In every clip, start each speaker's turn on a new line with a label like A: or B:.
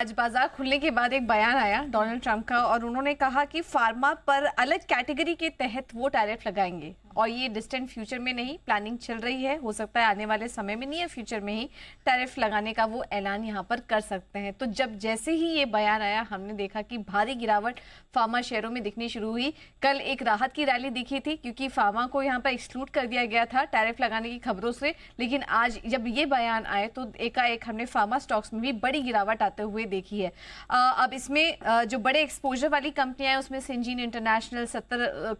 A: आज बाजार खुलने के बाद एक बयान आया डोनाल्ड ट्रंप का और उन्होंने कहा कि फार्मा पर अलग कैटेगरी के तहत वो टैरिफ लगाएंगे और ये डिस्टेंट फ्यूचर में नहीं, प्लानिंग चल रही है। हो सकता है आने वाले समय में, नियर फ्यूचर में ही टैरिफ लगाने का वो ऐलान यहाँ पर कर सकते हैं। तो जब जैसे ही ये बयान आया, हमने देखा कि भारी गिरावट फार्मा शेयरों में दिखनी शुरू हुई। कल एक राहत की रैली दिखी थी क्योंकि फार्मा को यहाँ पर एक्सक्लूड कर दिया गया था टैरिफ लगाने की खबरों से, लेकिन आज जब ये बयान आए तो एकाएक हमने फार्मा स्टॉक्स में भी बड़ी गिरावट आते हुए देखी है। अब इसमें जो बड़े एक्सपोजर वाली कंपनियां हैं उसमें सिंजीन इंटरनेशनल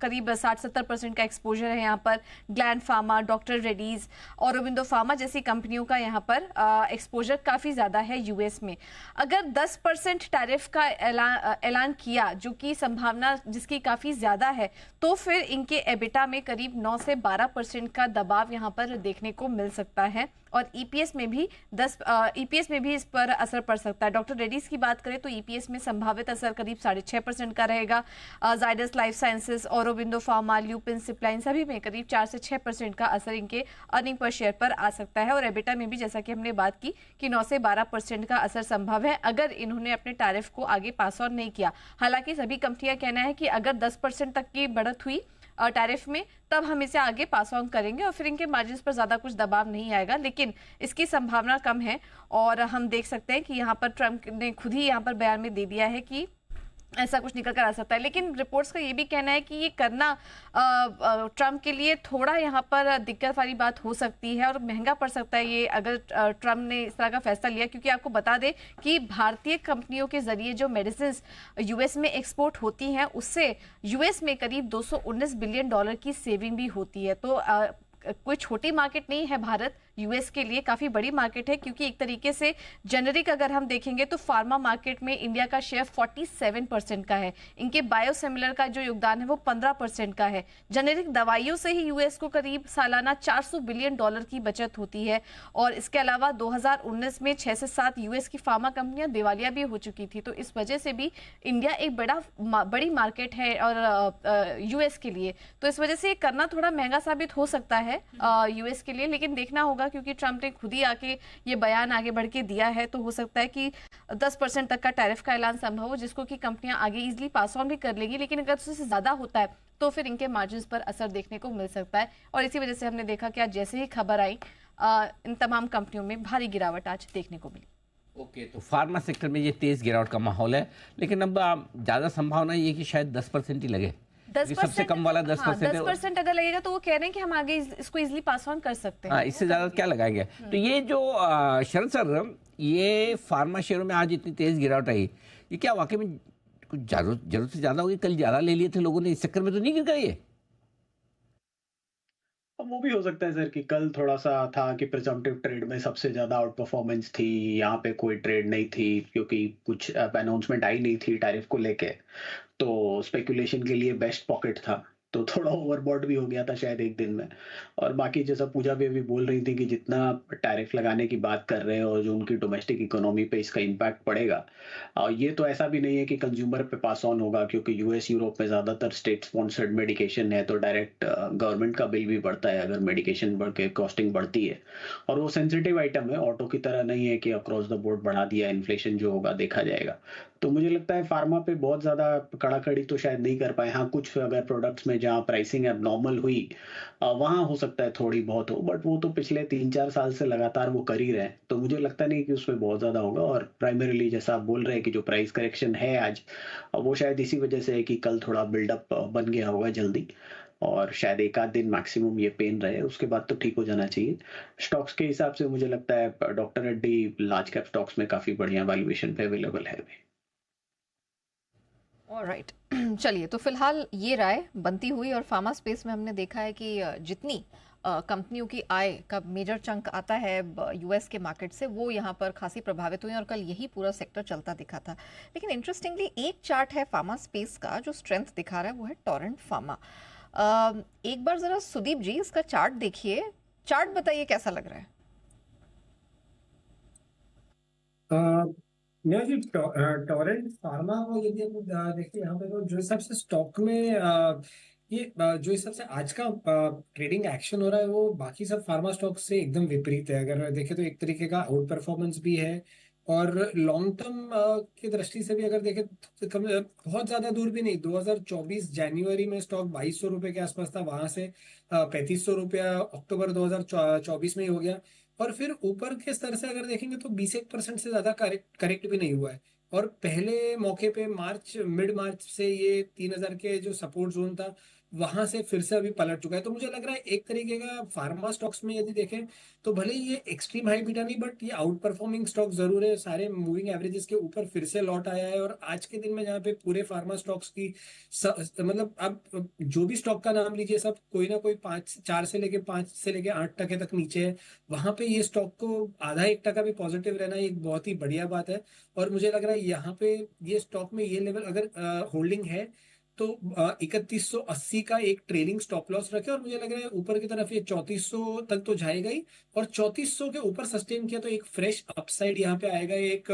A: करीब 60-70% का एक्सपोजर है यहाँ पर। Gland pharma, doctor Reddy's, Aurobindo pharma जैसी कंपनियों का यहाँ पर एक्सपोजर काफी ज्यादा है यूएस में। अगर 10% टैरिफ का ऐलान किया, जो कि संभावना जिसकी काफी ज्यादा है, तो फिर इनके एबिटा में करीब 9 से 12% का दबाव यहाँ पर देखने को मिल सकता है और ईपीएस में भी ईपीएस में भी इस पर असर पड़ सकता है। डॉक्टर रेड्डीज की बात करें तो ईपीएस में संभावित असर करीब 6.5% का रहेगा। Zydus Life Sciences, Aurobindo Pharma, Lupin, सिप्लाइन सभी में करीब 4 से 6% का असर इनके अर्निंग पर शेयर पर आ सकता है और एबिटा में भी जैसा कि हमने बात की कि 9 से 12% का असर संभव है अगर इन्होंने अपने टैरिफ को आगे पास ऑन नहीं किया। हालांकि सभी कंपनियां कहना है कि अगर 10% तक की बढ़त हुई टैरिफ में, तब हम इसे आगे पास ऑन करेंगे और फिर इनके मार्जिन पर ज्यादा कुछ दबाव नहीं आएगा, लेकिन इसकी संभावना कम है। और हम देख सकते हैं कि यहाँ पर ट्रंप ने खुद ही यहाँ पर बयान में दे दिया है कि ऐसा कुछ निकल कर आ सकता है। लेकिन रिपोर्ट्स का ये भी कहना है कि ये करना ट्रंप के लिए थोड़ा यहाँ पर दिक्कत वाली बात हो सकती है और महंगा पड़ सकता है ये अगर ट्रंप ने इस तरह का फैसला लिया, क्योंकि आपको बता दें कि भारतीय कंपनियों के जरिए जो मेडिसिन यूएस में एक्सपोर्ट होती हैं उससे यूएस में करीब $219 बिलियन की सेविंग भी होती है। तो कोई छोटी मार्केट नहीं है भारत यूएस के लिए, काफी बड़ी मार्केट है, क्योंकि एक तरीके से जेनरिक अगर हम देखेंगे तो फार्मा मार्केट में इंडिया का शेयर 47% का है। इनके बायोसिमिलर का जो योगदान है वो 15% का है। जेनरिक दवाइयों से ही यूएस को करीब सालाना $400 बिलियन की बचत होती है और इसके अलावा 2019 में 6 से 7 यूएस की फार्मा कंपनियां दिवालिया भी हो चुकी थी। तो इस वजह से भी इंडिया एक बड़ी मार्केट है और यूएस के लिए, तो इस वजह से करना थोड़ा महंगा साबित हो सकता है यूएस के लिए। लेकिन देखना होगा, क्योंकि ट्रंप ने खुद ही आके ये बयान आगे बढ़ के दिया है, तो हो सकता है कि 10% तक का टैरिफ का ऐलान संभव हो, जिसको कि कंपनियां आगे इजीली पास ऑन भी कर लेंगी। लेकिन अगर उससे ज्यादा होता है तो फिर इनके मार्जिन पर असर देखने को मिल सकता है और इसी वजह से हमने देखा कि आज जैसे ही खबर आई इन तमाम कंपनियों में भारी गिरावट आज देखने को मिली।
B: ओके, तो फार्मा सेक्टर में ये तेज गिरावट का माहौल है, लेकिन अब ज्यादा संभावना ये कि शायद 10% ही लगे।
A: 10%
B: सबसे कम वाला 10% है।
A: 10% अगर लगेगा तो वो कह रहे हैं कि हम आगे इसको इजीली पास ऑन कर सकते हैं।
B: हाँ, इससे ज्यादा क्या लगाएंगे। तो ये जो शरद सर, ये फार्मा शेयरों में आज इतनी तेज गिरावट आई, ये क्या वाकई में कुछ जरूरत से ज्यादा होगी? कल ज्यादा ले लिए थे लोगों ने, इस चक्कर में तो नहीं गिर गए ये?
C: अब वो भी हो सकता है सर कि कल थोड़ा-सा था कि प्रिजम्पटिव ट्रेड में सबसे ज़्यादा आउट परफॉर्मेंस थी, यहाँ पे कोई ट्रेड नहीं थी क्योंकि कुछ अनाउंसमेंट आई नहीं थी टैरिफ को लेके। तो स्पेकुलेशन के लिए बेस्ट पॉकेट था, तो थोड़ा ओवरबॉट भी हो गया था शायद एक दिन में। और बाकी जैसा पूजा भी अभी बोल रही थी कि जितना टैरिफ लगाने की बात कर रहे हैं और जो उनकी डोमेस्टिक इकोनॉमी पे इसका इम्पैक्ट पड़ेगा, ये तो ऐसा भी नहीं है कि कंज्यूमर पे पास ऑन होगा, क्योंकि यूएस यूरोप में ज़्यादातर स्टेट स्पॉन्सर्ड मेडिकेशन है, तो डायरेक्ट गवर्नमेंट का बिल भी बढ़ता है अगर मेडिकेशन बढ़ के कॉस्टिंग बढ़ती है। और वो सेंसिटिव आइटम है, ऑटो की तरह नहीं है कि अक्रॉस द बोर्ड बढ़ा दिया, इन्फ्लेशन जो होगा देखा जाएगा। तो मुझे लगता है फार्मा पे बहुत ज़्यादा कड़ाकड़ी तो शायद नहीं कर पाए। हाँ, कुछ अगर प्रोडक्ट्स में जहाँ प्राइसिंग एबनॉर्मल हुई वहाँ हो सकता है थोड़ी बहुत हो, बट वो तो पिछले 3-4 साल से लगातार वो कर ही रहे हैं, तो मुझे लगता नहीं कि उसमें बहुत ज़्यादा होगा। और प्राइमरीली जैसा आप बोल रहे हैं कि जो प्राइस करेक्शन है आज, वो शायद इसी वजह से है कि कल थोड़ा बिल्डअप बन गया होगा जल्दी और शायद एक आध दिन मैक्सिमम ये पेन रहे, उसके बाद तो ठीक हो जाना चाहिए। स्टॉक्स के हिसाब से मुझे लगता है doctor Reddy large cap stocks में काफ़ी बढ़िया वैल्यूएशन पे अवेलेबल है अभी।
D: ऑलराइट, चलिए, तो फिलहाल ये राय बनती हुई और फार्मा स्पेस में हमने देखा है कि जितनी कंपनियों की आय का मेजर चंक आता है यूएस के मार्केट से, वो यहाँ पर खासी प्रभावित हुई और कल यही पूरा सेक्टर चलता दिखा था। लेकिन इंटरेस्टिंगली एक चार्ट है फार्मा स्पेस का जो स्ट्रेंथ दिखा रहा है, वो है टोरेंट फार्मा। एक बार जरा सुदीप जी इसका चार्ट देखिए, चार्ट बताइए कैसा लग रहा है।
E: नहीं जी, टोरेंट फार्मा को यदि आप देखिए यहाँ पे, तो जो हिसाब से स्टॉक में ये जो हिसाब से आज का ट्रेडिंग एक्शन हो रहा है, वो बाकी सब फार्मा स्टॉक से एकदम विपरीत है। अगर देखें तो एक तरीके का आउट परफॉर्मेंस भी है और लॉन्ग टर्म की दृष्टि से भी अगर देखें तो बहुत ज्यादा दूर भी नहीं, 2024 जनवरी में स्टॉक 2200 रुपए के आसपास था, वहां से 3500 रुपया अक्टूबर 2024 में ही हो गया, और फिर ऊपर के स्तर से अगर देखेंगे तो 20% से ज्यादा करेक्ट भी नहीं हुआ है। और पहले मौके पे मिड मार्च से ये 3000 के जो सपोर्ट जोन था वहां से फिर से अभी पलट चुका है। तो मुझे लग रहा है एक तरीके का फार्मा स्टॉक्स में यदि देखें तो भले ही ये एक्सट्रीम हाई बीटा नहीं, बट ये आउट परफॉर्मिंग स्टॉक जरूर है, सारे मूविंग एवरेजेस के ऊपर फिर से लौट आया है। और आज के दिन में जहाँ पे पूरे फार्मा स्टॉक्स की मतलब अब जो भी स्टॉक का नाम लीजिए सब कोई ना कोई 5 से लेके 8 टके तक नीचे है, वहां पे ये स्टॉक को आधा 1 टका भी पॉजिटिव रहना एक बहुत ही बढ़िया बात है। और मुझे लग रहा है यहाँ पे ये स्टॉक में ये लेवल अगर होल्डिंग है तो 3180 का एक ट्रेलिंग स्टॉप लॉस रखे, और मुझे लग रहा है ऊपर की तरफ ये 3400 तक तो जाएगा ही, और 3400 के ऊपर सस्टेन किया तो एक फ्रेश अपसाइड यहाँ पे आएगा, एक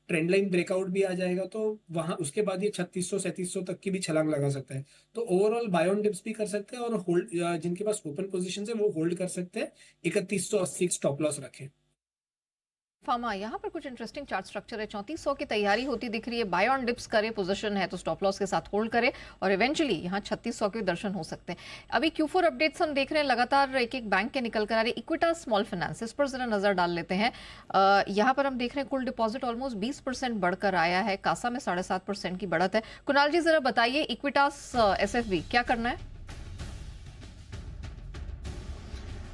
E: ट्रेंड लाइन ब्रेकआउट भी आ जाएगा, तो वहां उसके बाद ये 3600-3700 तक की भी छलांग लगा सकता है। तो ओवरऑल बाय ऑन डिप्स भी कर सकते हैं, और होल्ड जिनके पास ओपन पोजीशन है वो होल्ड कर सकते हैं, 3180 स्टॉप लॉस रखें।
D: फार्मा यहाँ पर कुछ इंटरेस्टिंग चार्ट स्ट्रक्चर है, 3400 की तैयारी होती दिख रही है, बाय ऑन डिप्स करे, पोजीशन है तो स्टॉप लॉस के साथ होल्ड करे, और इवेंचुअली यहाँ 3600 के दर्शन हो सकते हैं। अभी Q4 अपडेट्स हम देख रहे हैं, लगातार एक एक बैंक के निकल कर आ रहे। इक्विटास स्मॉल फाइनेंस, इस पर जरा नजर डाल लेते हैं। यहाँ पर हम देख रहे हैं कुल डिपॉजिट ऑलमोस्ट 20% बढ़कर आया है, कासा में 7.5% की बढ़त है। कुणाल जी जरा बताइए, इक्विटास SFB क्या करना है?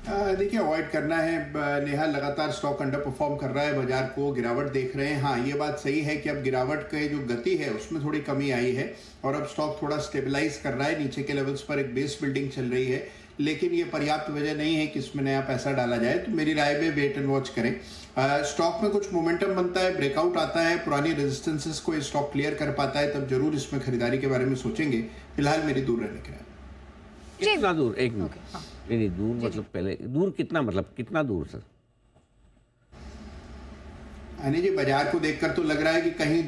F: देखिए अवॉइड करना है नेहा, लगातार स्टॉक अंडर परफॉर्म कर रहा है, बाजार को गिरावट देख रहे हैं। हाँ, ये बात सही है कि अब गिरावट के जो गति है उसमें थोड़ी कमी आई है, और अब स्टॉक थोड़ा स्टेबलाइज कर रहा है, नीचे के लेवल्स पर एक बेस बिल्डिंग चल रही है, लेकिन ये पर्याप्त वजह नहीं है कि इसमें नया पैसा डाला जाए। तो मेरी राय में वेट एंड वॉच करें। स्टॉक में कुछ मोमेंटम बनता है, ब्रेकआउट आता है, पुरानी रेजिस्टेंसेस को स्टॉक क्लियर कर पाता है, तब जरूर इसमें खरीदारी के बारे में सोचेंगे। फिलहाल मेरी दूर रहने की राय।
B: कितना दूर? एक मिनट, नहीं दूर मतलब पहले दूर कितना, मतलब कितना दूर सर?
F: अनिल जी, बाजार को देखकर तो लग रहा है कि कहीं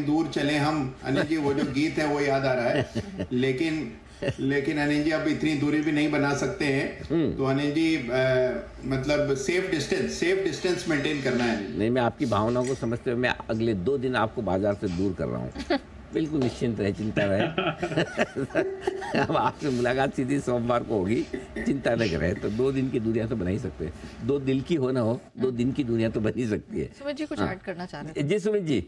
F: दूर चले हम। अनिल जी, वो जो गीत है वो याद आ रहा है, लेकिन अनिल जी अब इतनी दूरी भी नहीं बना सकते हैं। तो अनिल जी मतलब सेफ डिस्टेंस मेंटेन करना है।
B: नहीं, मैं आपकी भावनाओं को समझते हुए मैं अगले 2 दिन आपको बाजार से दूर कर रहा हूँ। बिल्कुल निश्चिंत रहे, चिंता रहे। अब आपसे मुलाकात सीधी सोमवार को होगी, चिंता न करें। तो 2 दिन की दूरियां तो बना ही सकते हैं, 2 दिल की हो ना हो, 2 दिन की दूरियां तो बन ही सकती है।
D: सुमित जी कुछ ऐड करना चाह रहे हैं?
B: जी सुमित जी।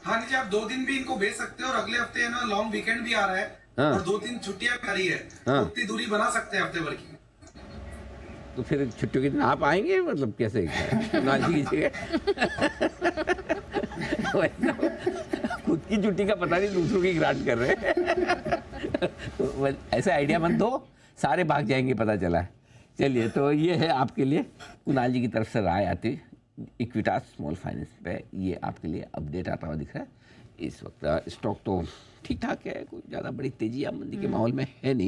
G: हाँ जी, आप 2 दिन भी इनको भेज सकते हैं, और अगले हफ्ते है ना लॉन्ग वीकेंड भी आ रहा है, और 2-3 छुट्टियां भी आ रही है, उतनी दूरी बना सकते हैं हफ्ते भर की।
B: तो फिर छुट्टियों के दिन आप आएंगे, मतलब कैसे खुद की छुट्टी का पता नहीं, दूसरों की ग्रांट कर रहे हैं। ऐसे आइडिया मत दो, सारे भाग जाएंगे, पता चला है। चलिए, तो ये है आपके लिए कुणाल जी की तरफ से राय आती इक्विटास स्मॉल फाइनेंस पे, ये आपके लिए अपडेट आता हुआ दिख रहा है। इस वक्त स्टॉक तो ठीक ठाक है, कोई ज़्यादा बड़ी तेजी या मंदी के माहौल में है नहीं।